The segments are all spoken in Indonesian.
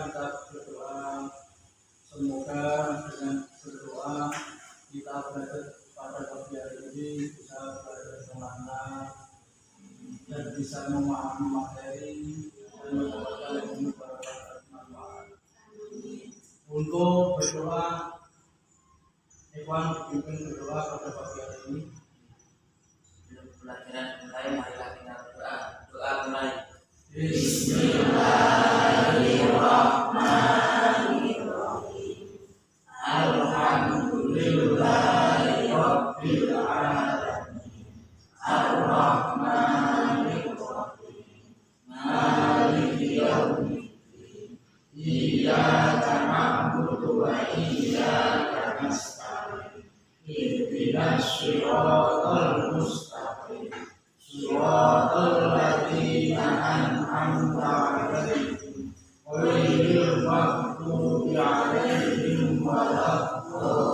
kita berdoa, semoga dengan berdoa kita belajar pada pagi hari ini bisa belajar semangat dan bisa memahami materi dan mendapatkan ilmu bermanfaat. Untuk berdoa, Ikhwan pimpin berdoa pada pagi hari ini. Pelajaran mulai, marilah kita berdoa. Doa mulai. Bismillahirrahmanirrahim. Alhamdulillahirabbil alamin. Ar-Rahmanir-Rahim. Maliki yaumiddin. Iyyaka na'budu wa iyyaka nasta'in. Ihdinas shiratal mustaqim. Shiratal ladzina an'amta 'alaihim ghairil maghdubi 'alaihim waladdallin.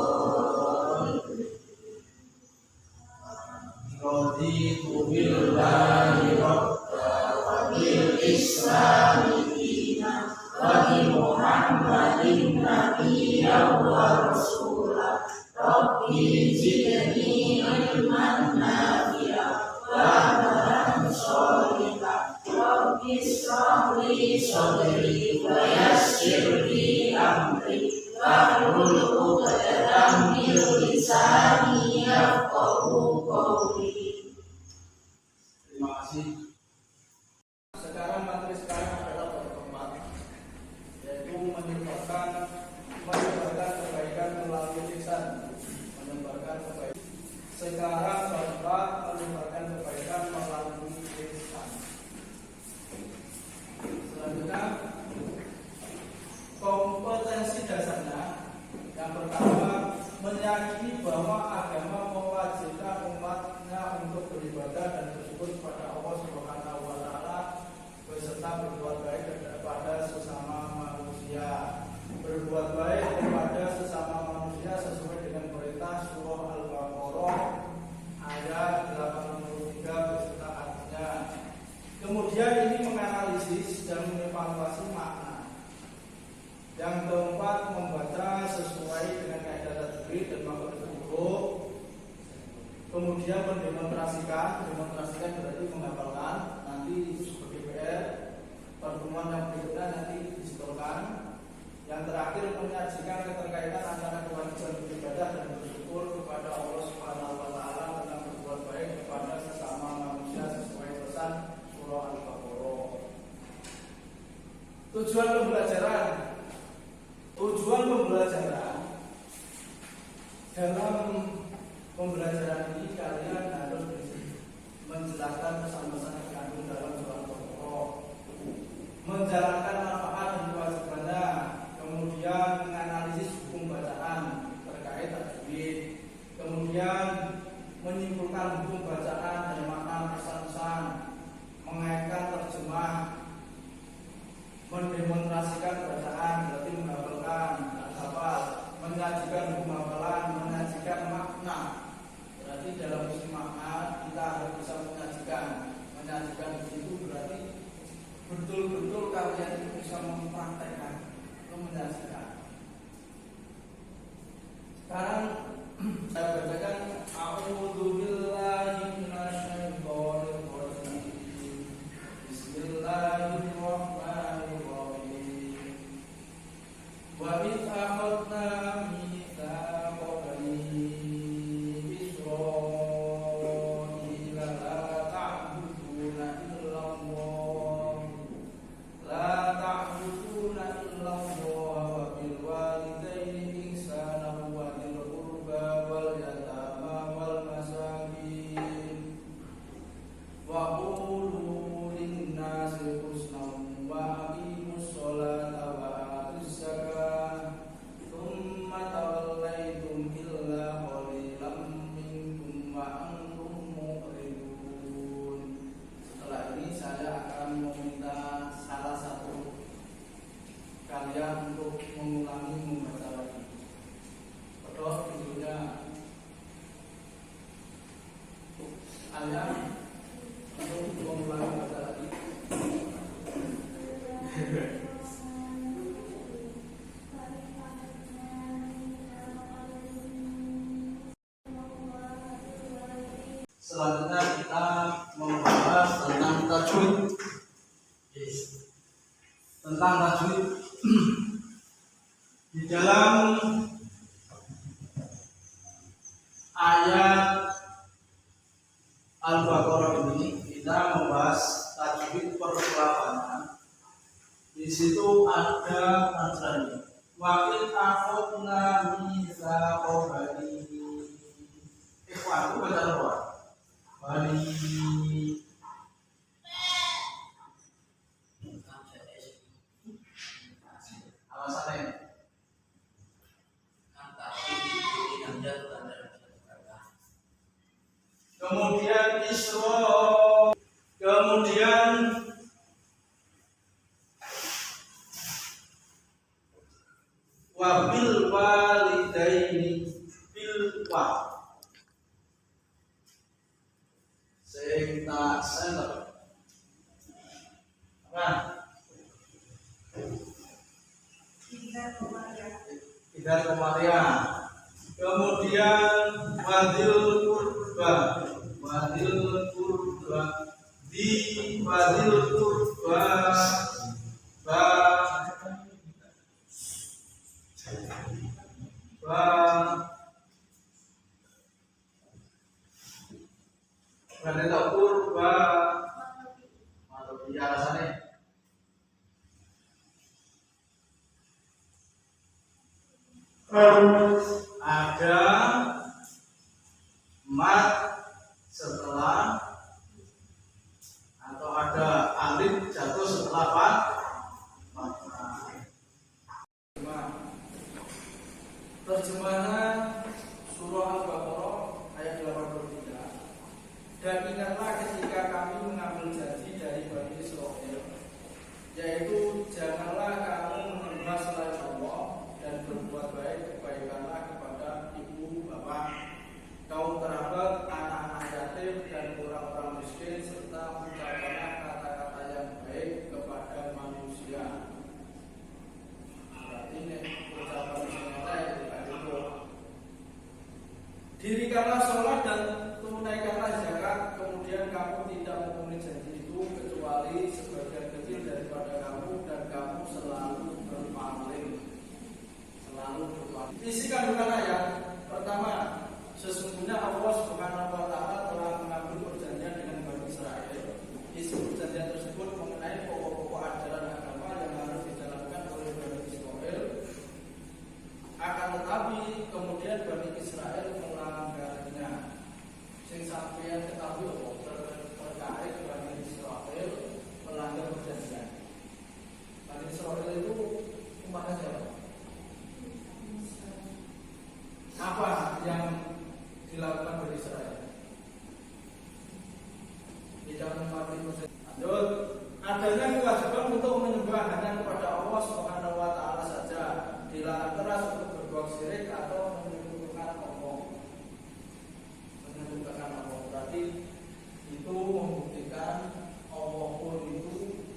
Raditu billahi rabban wa bil islami dinan wa bi Muhammadin nabiyyan wa rasulan. Rabbi zidni ilman nafi'an wa amalan sholihan. Rabbi shrah li sadri wa yassir li amri wahlul 'uqdatam min lisani yafqahu qawli. Terima kasih. Sekarang materi sekarang adalah bab keempat, yaitu menyebarkan kebaikan melalui lisan. Menyebarkan kebaikan. Sekarang bab menyebarkan kebaikan melalui lisan. Selanjutnya, kompetensi dasarnya yang pertama, meyakini bahwa agama mewajibkan umatnya untuk beribadah dan bersyukur kepada Allah Subhanahu wa Ta'ala beserta berbuat baik kepada sesama manusia. Berbuat baik kepada sesama manusia sesuai dengan perintah surah Al-Baqarah ayat 83 beserta artinya. Kemudian ini menganalisis dan mengevaluasi makna. Yang keempat, membaca sesuai dengan kaidah tajwid dan makhraj huruf. Kemudian mendemonstrasikan berarti menghafalkan. Nanti itu sebagai PR. Pertemuan yang berikutnya nanti disetorkan. Yang terakhir, menyajikan keterkaitan antara kewajiban beribadah dan bersyukur kepada Allah Subhanahu wa Ta'ala tentang berbuat baik kepada sesama manusia sesuai pesan surah Al-Baqarah. Tujuan pembelajaran dalam pembelajaran ini kalian harus menjelaskan pesan-pesan yang terkandung dalam surah Al-Baqarah, menjalankan manfaat dan kewajibannya, kemudian menganalisis hukum bacaan terkait tajwid, kemudian menyimpulkan hukum bacaan dan makna pesan-pesan, mengaitkan terjemah, mendemonstrasikan bacaan berarti menghafalkan, menyajikan hukum hafalan, menyajikan makna berarti dalam isi makna kita harus bisa menyajikan itu berarti betul-betul kalian itu bisa mempraktekkan, menyajikan. Sekarang saya bacakan A'udzubillahi minasyaitonir rajim. Bismillahirrahmanirrahim. Wa idh akhadna mitsaqa bani Israila la ta'buduna illallah wa bil walidayni ihsana wa dhil qurba wal yatama wal masakin wa qulu lin-nasi husnan wa aqimus sholata wa atuz zakata thumma tawallaytum illa qalilan minkum wa antum mu'ridun. Setelah ini saya akan meminta salah satu kalian untuk mengulangi membaca lagi. Pedot videonya kalian untuk mengulangi membaca lagi. selanjutnya kita membahas tentang tajwid. Tentang tajwid di dalam ayat Al-Baqarah ini kita membahas tajwid perlawanan. Di situ ada anjurannya. Wakil akhadna mitsaqo bani. Ikhwan, baca apa? Bani. Alasannya. Kemudian Isra, kemudian wabil walidaini bil wa sing tak center apa tidak kemaria. Kemudian wadil kurba di wadil kurba ba wadil kurba atau di alasannya ada mat setelah atau ada alif jatuh setelah fathah. Terjemahan surah Al-Baqarah ayat 83. Dan ingatlah ketika kami mengambil janji dari Bani Israil, yaitu janganlah kamu menyembah selain Allah dan berbuat baik, kebaikanlah kepada ibu bapak, kaum kerabat, anak-anak yatim dan orang-orang miskin, serta ucapkanlah kata-kata yang baik kepada manusia. Berarti ini ucapan ternyata itu tadi itu. Dirikanlah sholat dan tunaikanlah zakat, kemudian kamu tidak memenuhi janji itu kecuali sebagian kecil daripada kamu, dan kamu selalu berpaling. Isi kandungan ayat pertama, sesungguhnya Allah Subhanahu wa Ta'ala telah mengambil perjanjian dengan Bani Israil. Isi perjanjian tersebut mengenai pokok-pokok ajaran agama yang harus dijalankan oleh Bani Israil. Akan tetapi kemudian Bani Israil melanggarnya. Sing sampeyan ketahui terkait Bani Israil melanggar perjanjian. Bani Israil itu umatnya siapa? Apa yang dilakukan oleh Israel? Tidak mematuhi perjanjian. Lanjut, adanya kewajiban untuk menyembah hanya kepada Allah Subhanahu wa Ta'ala saja, dilarang keras untuk berbuat syirik atau menyekutukan Allah. Berarti itu membuktikan Allah pun itu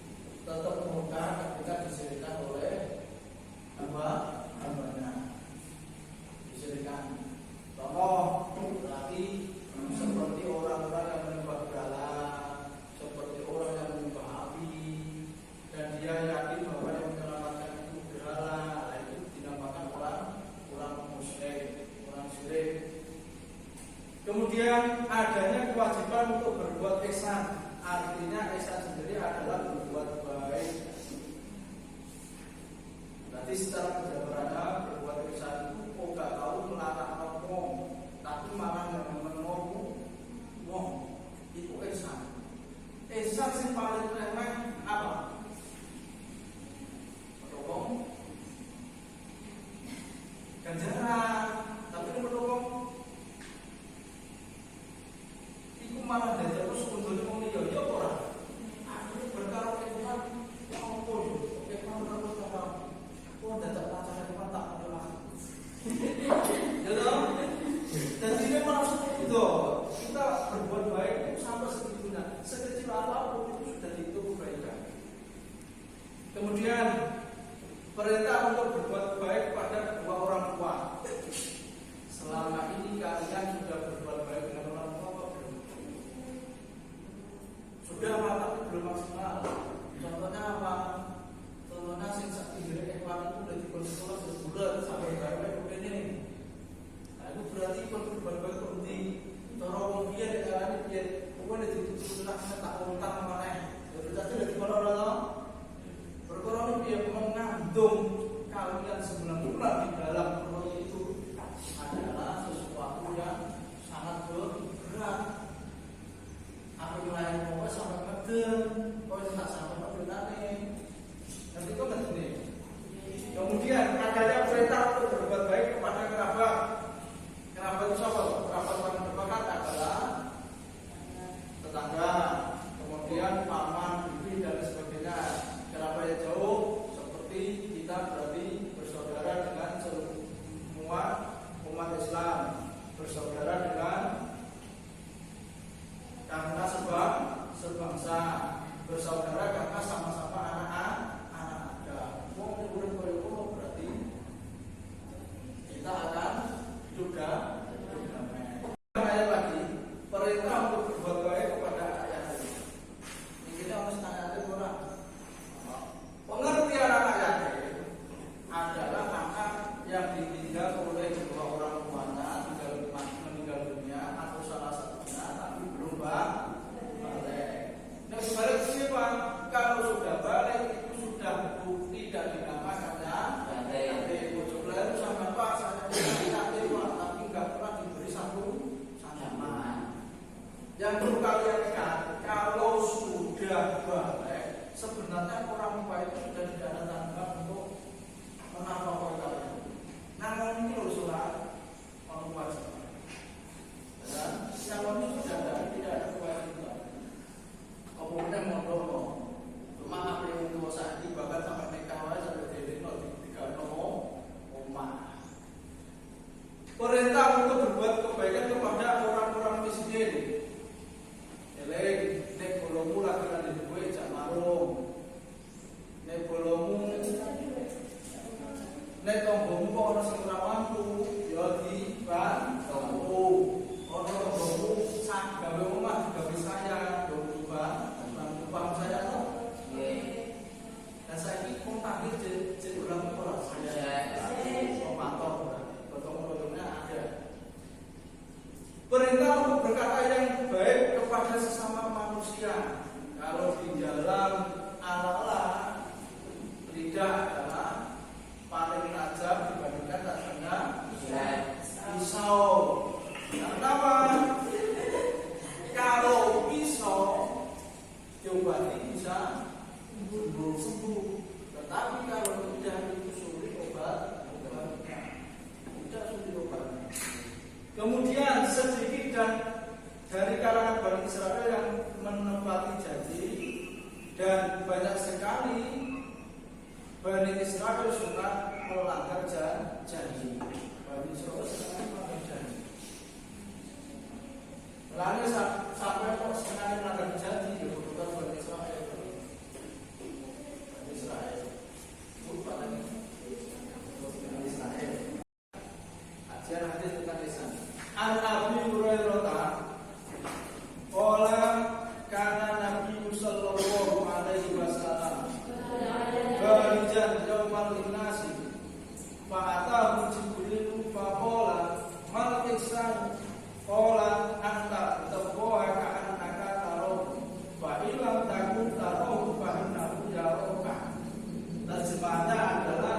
tetap murka ketika disyirikkan oleh hambanya. Disirikan. Contoh berarti seperti orang-orang yang menyembah berhala, seperti orang yang menyembah api, dan dia yakin bahwa yang menyelamatkan itu berhala, itu dinamakan orang musyrik, orang syirik. Kemudian adanya kewajiban untuk berbuat ihsan. Artinya ihsan sendiri adalah berbuat baik. Berarti secara penjabarannya berbuat ihsan itu gak tahu melarang ngomong, tapi malah ngomong itu ihsan. Ihsan yang paling remeh apa? Menolong, ganjaran, tapi menolong itu malah dari terus untuk ngomong ya orang. Akhirnya berkara kemudian ngomong oke kamu terus apa? Oh datang pacaran cuma tak ada. Dan ini maksud itu kita berbuat baik itu sampai segitunya, sekecil apapun itu sudah dihitung kebaikan. Kemudian perintah untuk berbuat baik pada kedua orang tua. Selama ini kalian sudah berbuat baik dengan orang tua atau belum? sekolah sebulan sampai kayak ini. Nah, itu berarti kalau berbagai penting dorong dia dengan dia pokoknya ditutup nak tak kontak mana. Berarti dari mana orang berkorban dia mengandung kalian 9 bulan di dalam perut itu adalah sesuatu yang sangat berat. Apa yang lain mau sampai ngeden, kau tak sampai ngeden aneh. Nanti kau ngeden nih. Kemudian adanya perintah untuk berbuat baik kepada kerabat. Kerabat itu siapa? Kerabat paling dekat adalah tetangga, kemudian paman, bibi dan sebagainya. Kerabat yang jauh seperti kita berarti bersaudara dengan semua umat Islam, bersaudara dengan karena sebangsa, bersaudara karena sama-sama anak ada. Wong urip koyo berarti kita akan juga damai. Ayat lagi perintah untuk berbuat baik kepada ayah. Ini kita harus tanya orang. Pengertian anak yatim adalah anak yang ditinggal oleh kedua orang tuanya meninggal dunia atau salah satunya tapi belum balik. Nah sebalik siapa? Kalau sudah balik itu sudah tidak dinamakannya yatim. Bocor itu sama Pak saya yatim tapi nggak pernah diberi satu sanjaman. Yang perlu kalian ingat kalau sudah balik sebenarnya orang tua itu sudah tidak ada tanggungan untuk menafkahi kalian. Namun ini loh surat orang tua semua. Dan siapa ini sudah tidak ada kewajiban. Kemudian mondok, cuma apa yang tua saat ini bahkan sampai nikah sampai jadi tiga rumah. Perintah untuk berbuat kebaikan kepada orang-orang miskin. Eleng, nek bolomu lagi ada di gue jak marung. Nek bolomu, nek tonggomu kok orang sing ora mampu, ya dibantu. Ono tonggomu sak gawe omah digawe saya, yo bantu saya to. Nggih. Dan saiki kok panggil jeneng ulang ora saya. Pemantau, potong-potongnya ada. Perintah untuk berkata yang baik kepada sesama manusia. Kalau di dalam ala-ala lidah adalah paling tajam dibandingkan tajamnya pisau. Kenapa? Kalau pisau diobati bisa sembuh. Tetapi kalau tidak diusuli obat tidak sulit obat. Kemudian sedikit dan dari kalangan Bani Israel yang menepati janji dan banyak sekali Bani Israel suka melanggar janji. Bani Israel suka melanggar janji. Lalu sampai kok sekali melanggar janji ya bukan Bani Israel. Bani Israel bukan Bani Israel. Ajar hadis tentang lisan. An-Abi Hurairah qala kana Nabi sallallahu alaihi wasallam barijan yaumal innasi fa'atahu Jibril faqala mal ihsan qala anta taqwa ka'annaka tarahu fa illam takun tarahu fa innahu yaraka. Terjemahannya adalah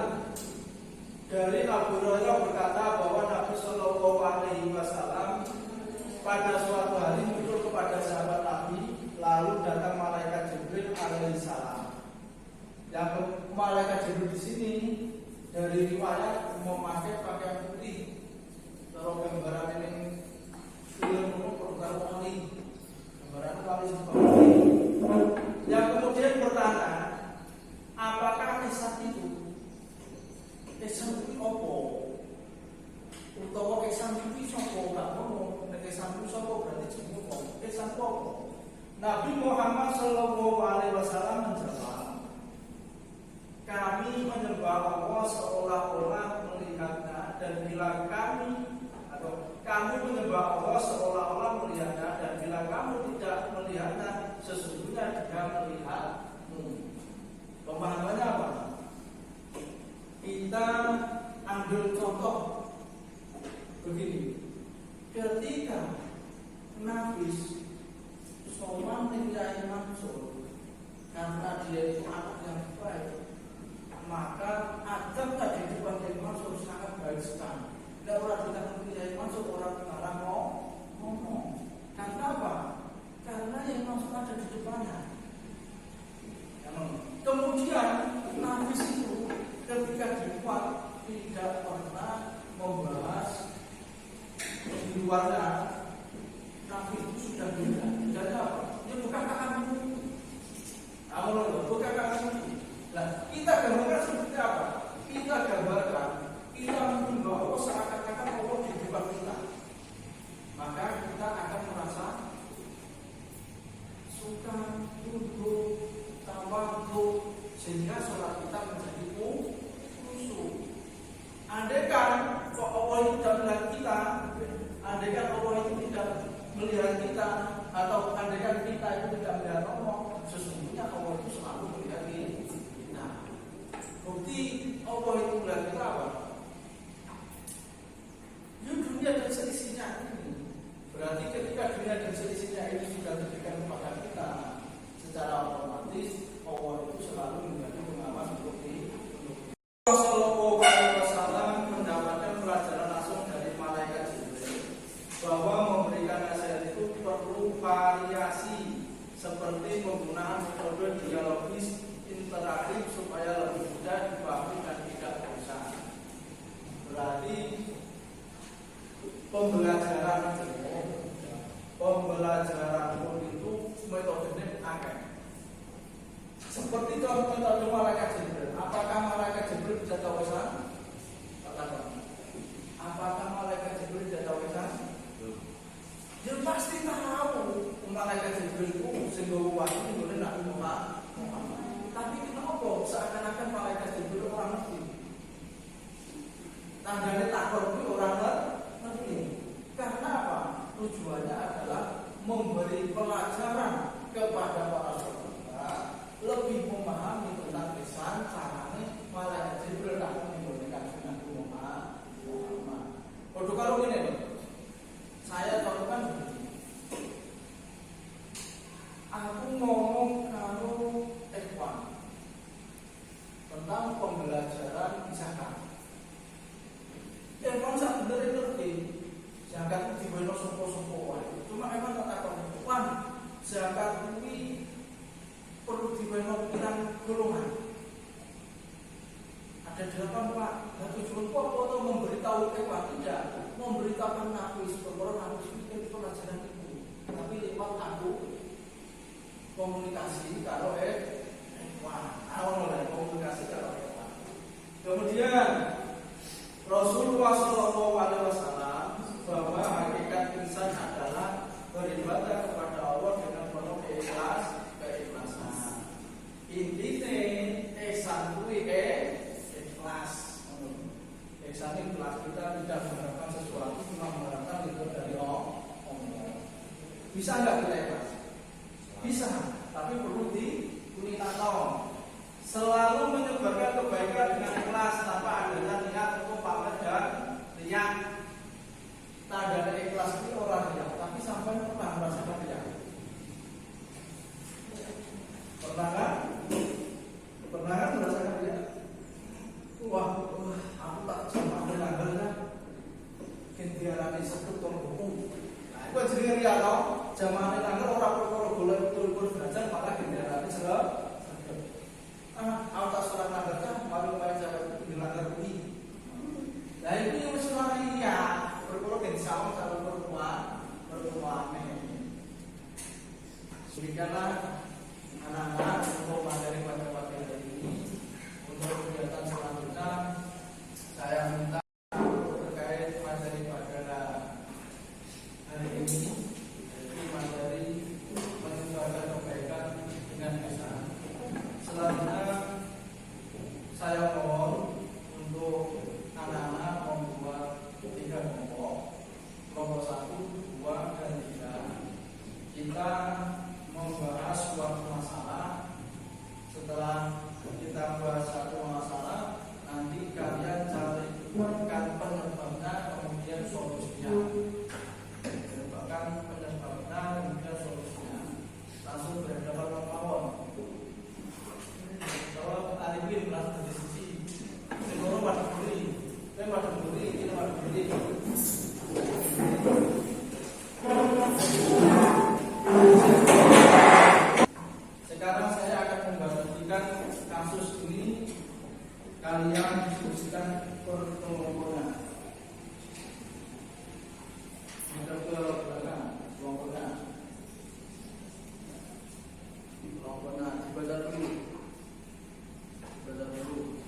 dari Abu Hurairah berkata bahwa Nabi Shallallahu Alaihi Wasallam pada suatu hari muncul kepada sahabat Nabi, lalu datang malaikat Jibril alaihissalam. Yang malaikat Jibril di sini dari riwayat memakai pakaian putih. Kalau gambaran ini film program wali, gambaran wali seperti yang kemudian bertanya, apakah kisah itu? Kesan itu apa? Utawa kesan itu sapa? Gak ngono. Nek kesan itu sapa berarti jenenge apa? Kesan apa? Nabi Muhammad sallallahu alaihi wasallam menjawab, kami menyembah Allah seolah-olah melihatnya dan bila kami menyembah Allah seolah-olah melihatnya dan bila kamu tidak melihatnya sesungguhnya Dia melihatmu. Pemahamannya apa? Kita kita ambil contoh begini. Ketika Nafis sowan ning Kyai Mansur karena dia itu anak yang baik, maka adab tadi di depan Kyai Mansur sangat baik sekali. Tidak orang ditanya Kyai Mansur, orang mengarang ngomong. Karena apa? Karena yang Mansur ada di depannya. Kemudian Nafis itu ketika dibuat tidak pernah membahas di luarnya. Nafis itu sudah beda. Tidak apa? Dia bukan kakakmu. Bukan kakakmu. Nah, kita gambarkan seperti apa? Kita gambarkan kita membawa seakan-akan Allah di depan kita. Maka kita akan merasa suka, tunduk, tawadhu, sehingga sholat kita menjadi khusyuk. Andaikan Allah itu tidak melihat kita, andaikan Allah itu tidak melihat kita, atau andaikan kita itu tidak melihat Allah, sesungguhnya Allah itu selalu melihat kita. Bukti Allah itu melihat kita apa? Ya dunia dan seisinya ini. Berarti ketika dunia dan seisinya ini sudah diberikan kepada kita, secara otomatis Allah itu selalu menjadi pengawas untuk Rasulullah SAW mendapatkan pelajaran langsung dari malaikat Jibril bahwa memberikan nasihat itu perlu variasi, seperti penggunaan metode dialogis interaktif supaya lebih mudah dipahami dan tidak bosan. Berarti pembelajaran pun itu metodenya akeh. Seperti contoh metode malaikat Jibril. Apakah malaikat Jibril bisa tawasan? Apakah malaikat Jibril bisa tawasan? Ya pasti tahu. Malaikat Jibril itu sehingga wahyu boleh Nabi Muhammad. Tapi kenapa seakan-akan malaikat Jibril orang ngerti? Tandanya takut itu orang ngerti. Karena apa? Tujuannya adalah memberi pelajaran kepada para sahabat, lebih memahami tentang lisan caranya malaikat Jibril akan memberikan Nabi Muhammad. Waduh, kalau gini loh, saya contohkan begini. Aku ngomong kalau Ikhwan tentang pembelajaran zakat. Ikhwan sebenarnya ngerti zakat di bawah sopo-sopo. Cuma Ikhwan tak tahu Ikhwan zakat ini perlu dibayar pikiran golongan. Ada 8 Pak. Dan tujuan Pak untuk memberitahu Ikhwan tidak memberitahukan Nafis bahwa Nafis itu pelajaran itu, tapi lewat aku komunikasi kalau Ikhwan, mulai komunikasi kalau Ikhwan. Kemudian Rasulullah SAW bahwa hakikat insan adalah beribadah kepada Allah dengan penuh keikhlasan. Intinya ihsan kuwi ikhlas. Ihsan ikhlas, kita tidak mengharapkan sesuatu, cuma mengharapkan itu dari Allah. Bisa nggak kita ikhlas? Bisa, tapi perlu dikulitakan. Selalu menyebarkan kebaikan dengan ikhlas tanpa adanya niat untuk pamer dan riak. Tanda ikhlas itu orang riak, tapi sampai pernah merasakan riak. Pernah kan? Pernah kan merasakan riak? Wah, aku tak sama dengan kan? Kentiarani sebut buku. Nah, itu jadi riak tau. Zaman itu orang boleh betul-betul belajar, maka kentiarani sebut. Aku tak surat nagarkan, malu main jabat itu dilanggar bumi. Nah itu yang suara iya, berpuluh dan sama kalau pertemuan. Demikianlah anak-anak untuk materi pada pagi hari ini. Untuk kegiatan selanjutnya saya minta terkait materi pada hari ini, jadi materi Ini pada beli, ini pada beli. Sekarang saya akan membagikan kasus ini, kalian diskusikan per-kelompoknya. Ada ke belakang, kelompoknya. Kelompoknya dibaca dulu. Baca dulu.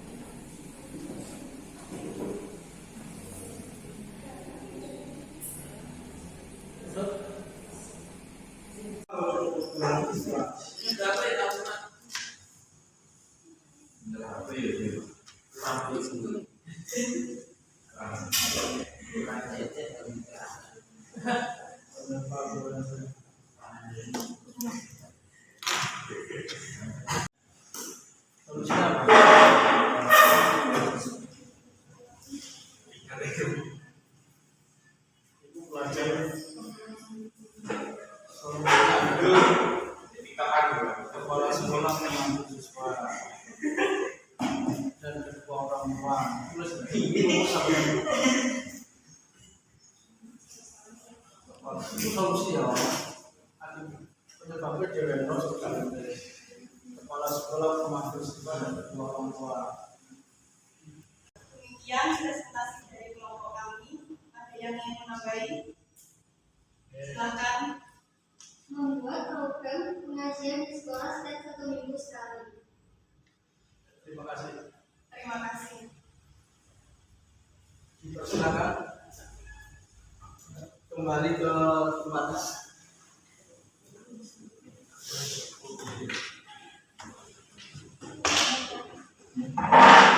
Solusinya apa? Itu belajar solusinya kepala sekolah mengambil siswa dan kedua orang tua tulis itu solusi ya. Penyebabnya diagnos kepala sekolah mengambil siswa dan kedua orang tua. Demikian presentasi dari kelompok kami. Ada yang ingin menambahi? Silakan. Membuat program pengajian di sekolah setiap 1 minggu sekali. Terima kasih. Terima kasih. Silakan kembali ke tempatnya.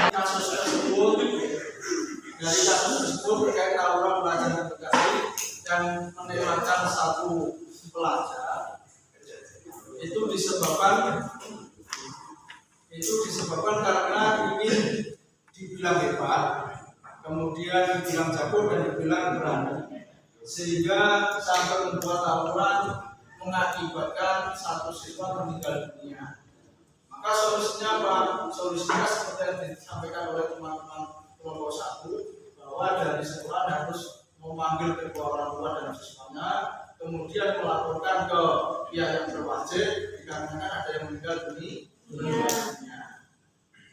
Kasus tersebut terkait tawuran pelajar di Bekasi yang menewaskan satu pelajar itu disebabkan karena ingin dibilang hebat, kemudian dibilang jago dan dibilang berani, sehingga sampai membuat tawuran mengakibatkan satu siswa meninggal dunia. Maka solusinya apa? Solusinya seperti yang disampaikan oleh teman-teman kelompok 1, bahwa dari sekolah harus memanggil kedua orang tua dan siswanya, kemudian melaporkan ke pihak yang berwajib dikarenakan ada yang meninggal dunia.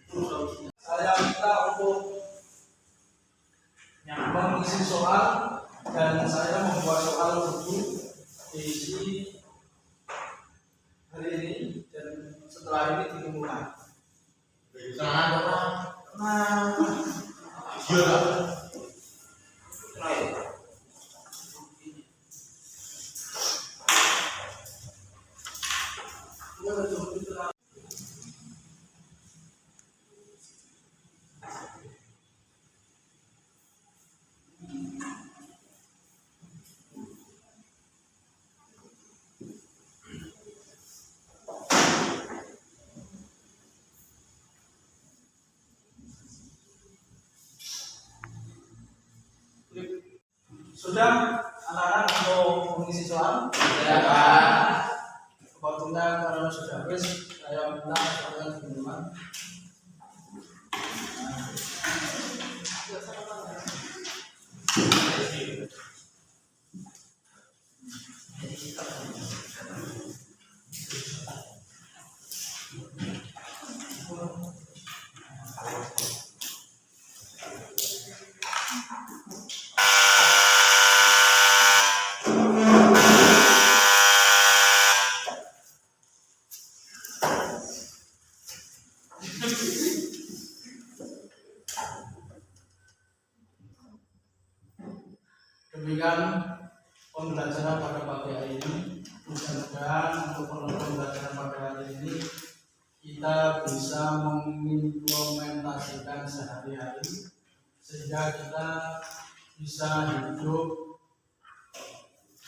Itu solusinya. Saya minta untuk mengisi soal dan saya membuat soal untuk diisi hari ini dan setelah ini dimulai. Sudah anak-anak mau mengisi soal? Ya, Pak. Waktunya karena sudah habis, saya minta soalnya teman-teman. Demikian pembelajaran pada pagi hari ini. Mudah-mudahan untuk pembelajaran pada hari ini kita bisa mengimplementasikan sehari-hari sehingga kita bisa hidup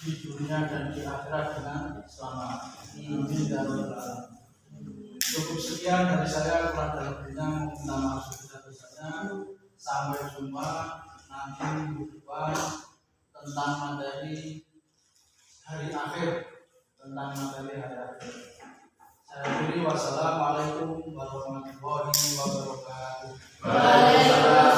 di dunia dan di akhirat dengan selamat. Amin ya rabbal alamin. Cukup sekian dari saya, kurang dan lebihnya meminta maaf sebesar-besarnya. Sampai jumpa nanti minggu depan tentang materi hari akhir, Saya akhiri, wassalamualaikum warahmatullahi wabarakatuh. Waalaikumsalam.